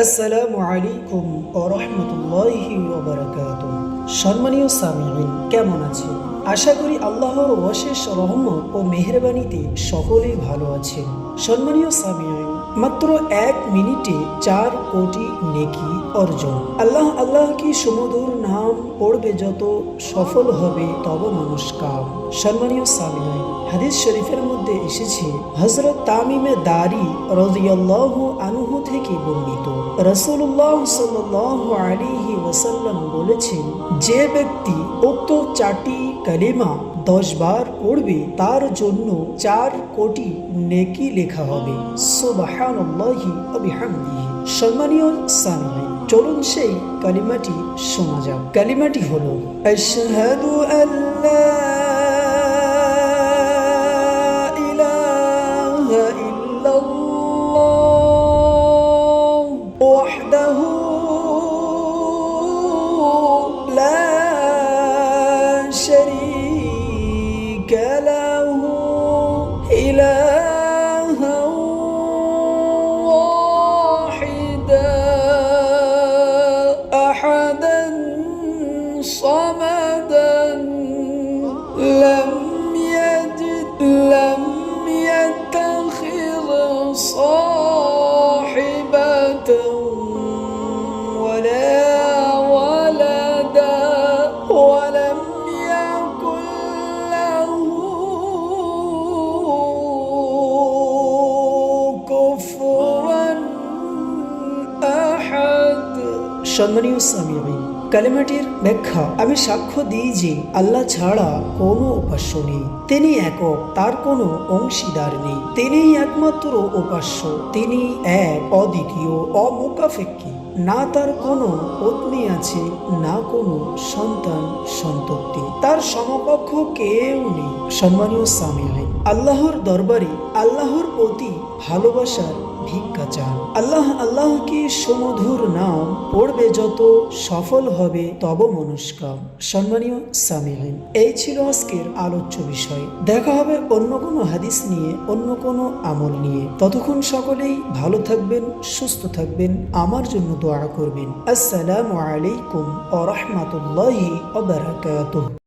আসসালামু আলাইকুম ওয়া রাহমাতুল্লাহি ওয়া বারাকাতুহু। সম্মানীয় সামিঈন, কেমন আছেন? আশা করি আল্লাহর অশেষ রহমত ও মেহেরবানিতে সকলেই ভালো আছেন। সম্মানীয় সামিঈন, মাত্র 1 মিনিটে 4 কোটি নেকি অর্জন। আল্লাহ কি সুমধুর নাম পড়বে যত সফল হবে তব মানুষ কাম। সম্মানীয় সামিঈন, হাদিস শরীফের মধ্যে এসেছে হযরত তামিমে দারি রাদিয়াল্লাহু আনহু থেকে বর্ণিত, রাসূলুল্লাহ সাল্লাল্লাহু আলাইহি ওয়াসাল্লাম বলেছেন, যে ব্যক্তি উক্ত 4টি কালিমা 10 বার পড়বে তার জন্য 4 কোটি নেকি লেখা হবে। সুবহানাল্লাহি ওয়া বিহামদিহি। সম্মানীয় সামিঈন, চলুন সেই কালিমাটি শোনা যাক। কালিমাটি হলো আশহাদু আল্লা ইলাহা ইল্লাল্লাহ ওয়াহদাহু লা শারীকা লাহু ইলাহান ওয়াহিদা আহাদান সামাদান লাম ইয়ালিদ ওয়ালাম ইয়াত্তাখিয সাহিবাতান ওয়ালা ওয়ালাদা ওয়ালাম ইয়াকুল লাহু কুফুয়ান আহাদ। সম্মানীয় সামিঈন, কালিমাটির ব্যাখ্যা। আমি সাক্ষ্য দিই যে আল্লাহ ছাড়া কোনো উপাস্য নেই, তিনি একক, তার কোনো অংশীদার নেই, তিনিই একমাত্র উপাস্য, তিনি এক, অদ্বিতীয়, অমুখাপেক্ষী, না তার কোনো পত্নী আছে, না কোনো সন্তান সন্ততি, তার সমকক্ষ কেউ নেই। সম্মানীয় সামিঈন, আল্লাহর দরবারে আল্লাহর প্রতি ভালোবাসার ভিক্ষা চান। আল্লাহ কি সুমধুর নাম পড়বে যত সফল হবে তব মনস্কাম। সম্মানীয় সামিঈন, এই ছিল আজকের আলোচ্য বিষয়। দেখা হবে অন্য কোনো হাদিস নিয়ে, অন্য কোনো আমল নিয়ে। ততক্ষণ সকলেই ভালো থাকবেন, সুস্থ থাকবেন, আমার জন্য দোয়া করবেন। আসসালামু আলাইকুম ওয়া রাহমাতুল্লাহি ওয়া বারাকাতুহু।